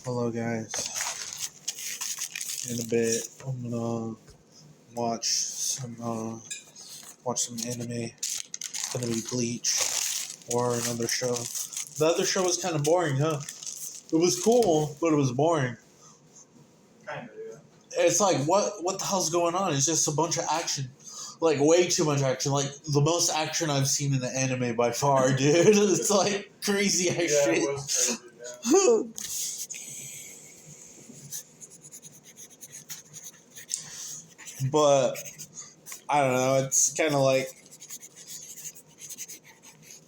Hello guys. In a bit, I'm gonna watch some anime. It's gonna be Bleach or another show. The other show was kind of boring, huh? It was cool, but it was boring. Kind of, yeah. It's like what the hell's going on? It's just a bunch of action, like way too much action. Like the most action I've seen in an anime by far, dude. It's like crazy ass Yeah, shit. it was crazy, yeah. But I don't know. It's kind of like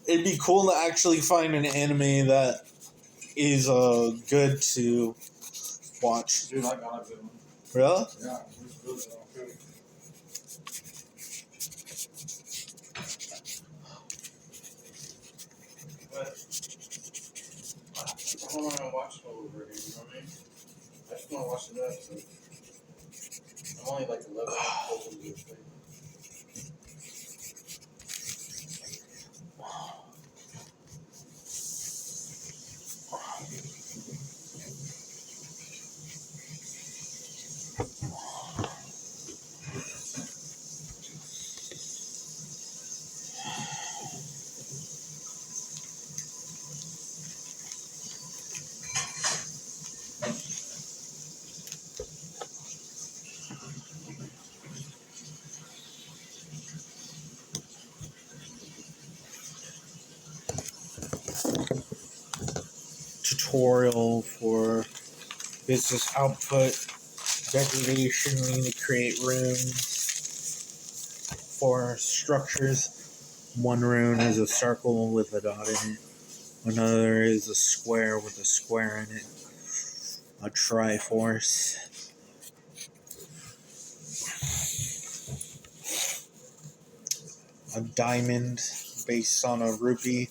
it'd be cool to actually find an anime that is good to watch. Dude, I got a good one. Really? Yeah, it was really good. But I don't want to watch it all over again, you know what I mean? I just want to watch the episode. I'm only like 11 episodes into this thing. Tutorial for business output degradation. We need to create runes for structures. One rune is a circle with a dot in it. Another is a square with a square in it. A triforce. A diamond based on a rupee.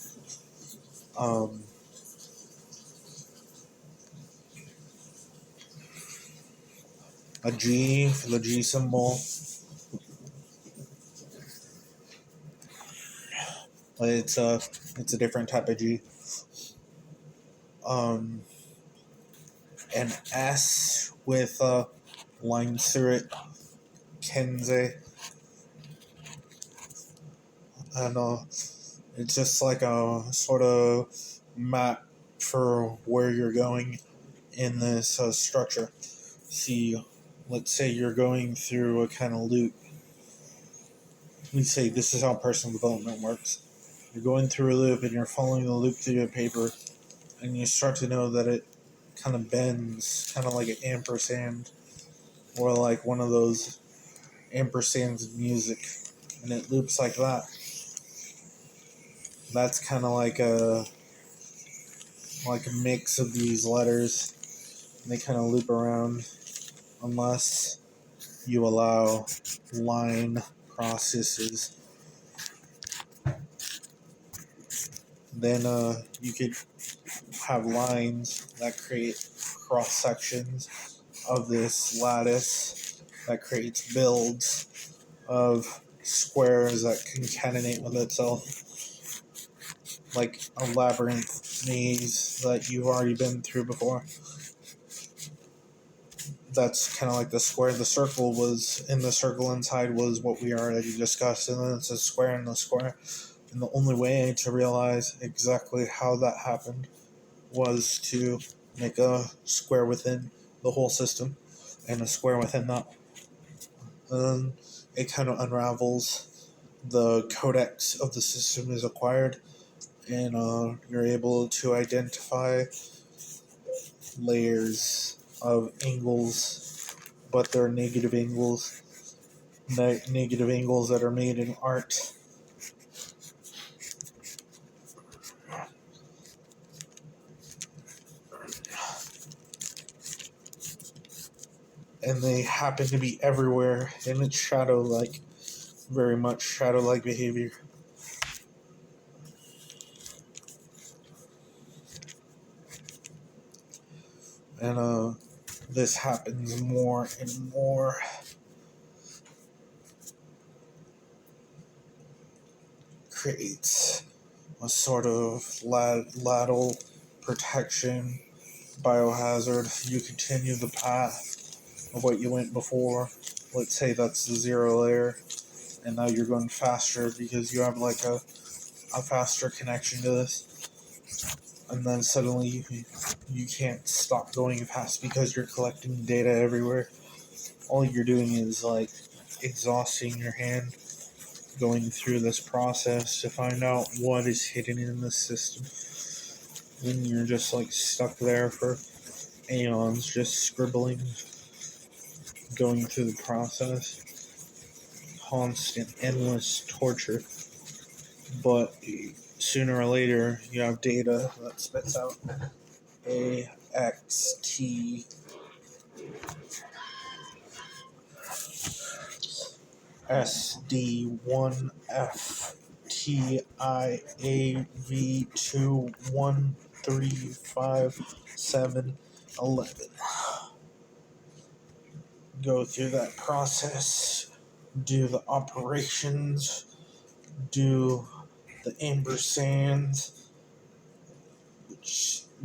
A G for the G symbol. It's a different type of G. An S with a line through it. Kenze. And it's just like a sort of map for where you're going in this structure. See, let's say you're going through a kind of loop. We say this is how personal development works. You're going through a loop and you're following the loop through your paper, and you start to know that it kind of bends, kind of like an ampersand, or like one of those ampersands in music, and it loops like that. That's kind of like a mix of these letters, and they kind of loop around unless you allow line processes. Then you could have lines that create cross sections of this lattice that creates builds of squares that concatenate with itself, like a labyrinth maze that you've already been through before. That's kind of like the square. The circle was in the circle inside was what we already discussed, and then it's a square in the square. And the only way to realize exactly how that happened was to make a square within the whole system and a square within that. And then it kind of unravels. The codex of the system is acquired, and you're able to identify layers of angles, but they're negative angles. Negative angles that are made in art. And they happen to be everywhere, and it's shadow-like, very much shadow-like behavior. And this happens more and more. Creates a sort of lateral protection biohazard, you continue the path of what you went before. Let's say that's the 0 layer, and now you're going faster because you have like a faster connection to this. And then suddenly you can't stop going fast because you're collecting data everywhere. All you're doing is like exhausting your hand going through this process to find out what is hidden in the system. Then you're just like stuck there for aeons, just scribbling, going through the process. Constant, endless torture. But sooner or later, you have data that spits out AXT SD1FTIAV2135711. Go through that process, do the operations, do the ampersands,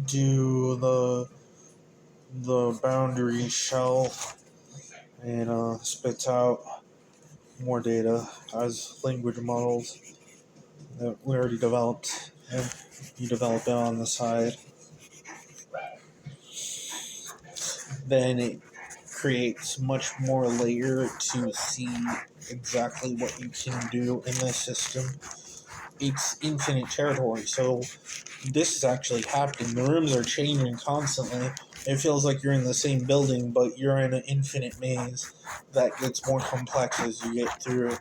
do the boundary shell, and spits out more data as language models that we already developed, and you develop it on the side. Then it creates much more layer to see exactly what you can do in this system. It's infinite territory, so this is actually happening. The rooms are changing constantly. It feels like you're in the same building, but you're in an infinite maze that gets more complex as you get through it.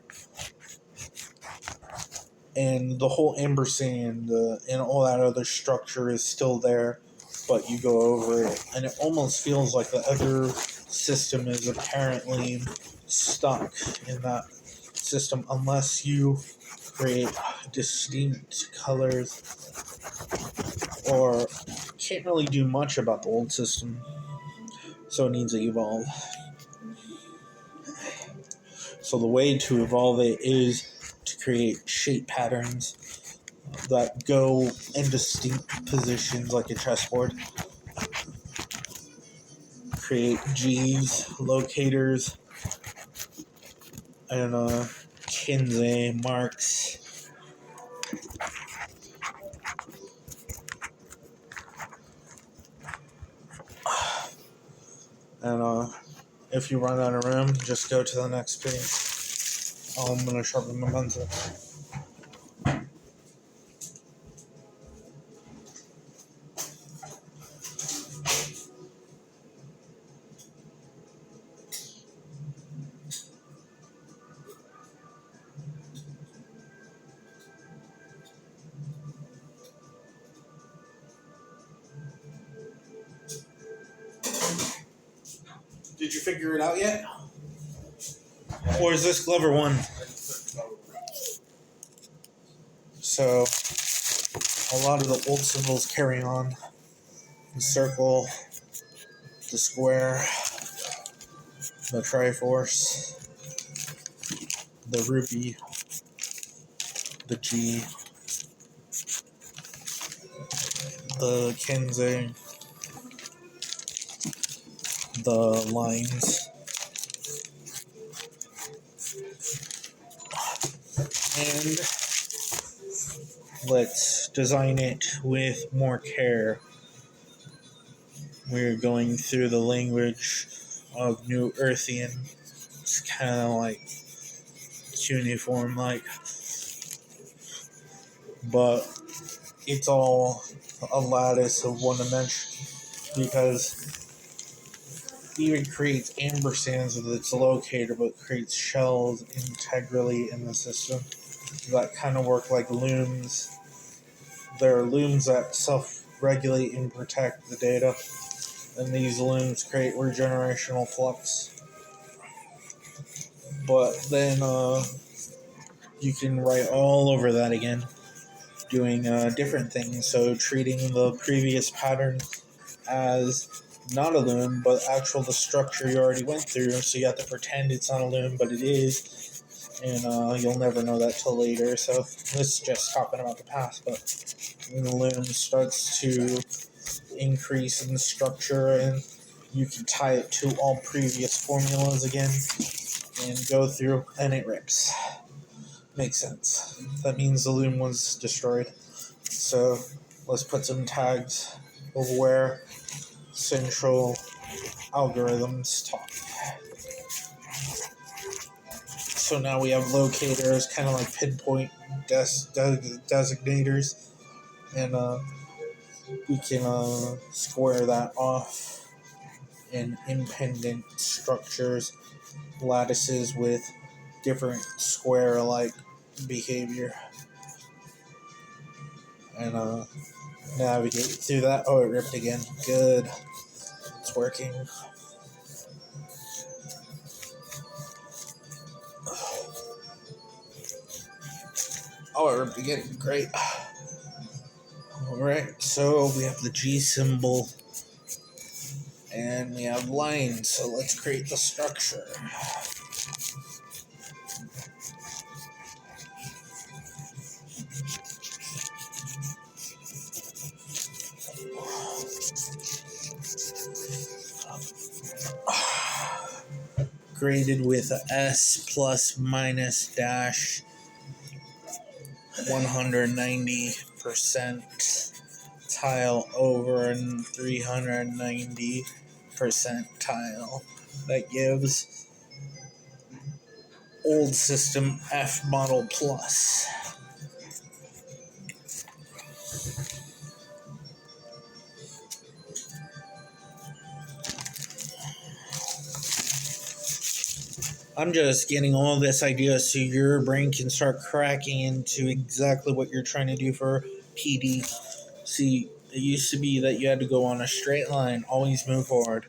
And the whole ampersand and all that other structure is still there, but you go over it, and it almost feels like the other system is apparently stuck in that system unless you create distinct colors, or can't really do much about the old system, so it needs to evolve. So the way to evolve it is to create shape patterns that go in distinct positions like a chessboard. Create G's, locators, and Kinsey marks. And if you run out of room, just go to the next page. I'm going to sharpen my pencil. Did you figure it out yet? Or is this clever one? So, a lot of the old symbols carry on. The circle, the square, the Triforce, the rupee, the G, the Kinsey, the lines, and let's design it with more care. We're going through the language of New Earthian. It's kind of like cuneiform like, but it's all a lattice of one dimension because it even creates ampersands with its locator, but creates shells integrally in the system that kind of work like looms. There are looms that self-regulate and protect the data, and these looms create regenerational flux. But then you can write all over that again, doing different things. So treating the previous pattern as not a loom, but actual the structure you already went through. So you have to pretend it's not a loom, but it is, and you'll never know that till later. So this is just talking about the past, but when the loom starts to increase in the structure, and you can tie it to all previous formulas again and go through, and it rips. Makes sense. That means the loom was destroyed. So let's put some tags of where central algorithms talk. So now we have locators, kind of like pinpoint designators, and we can square that off in independent structures, lattices with different square-like behavior, and navigate through that. Oh, it ripped again. Good. It's working. Oh, it ripped again. Great. Alright, so we have the G symbol and we have lines, so let's create the structure. Graded with a S plus minus dash 190% tile over 390% tile. That gives old system F model plus. I'm just getting all this ideas so your brain can start cracking into exactly what you're trying to do for PD. See, it used to be that you had to go on a straight line, always move forward,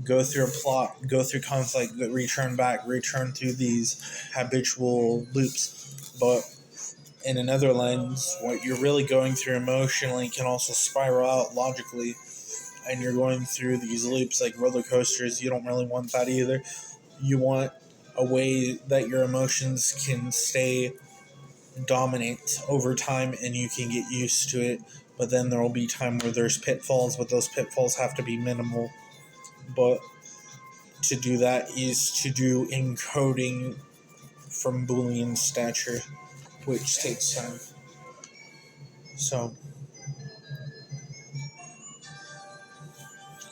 go through a plot, go through conflict, return back, return through these habitual loops. But in another lens, what you're really going through emotionally can also spiral out logically, and you're going through these loops like roller coasters. You don't really want that either. You want a way that your emotions can stay dominant over time and you can get used to it, but then there will be time where there's pitfalls, but those pitfalls have to be minimal. But to do that is to do encoding from Boolean stature, which takes time. So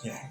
yeah,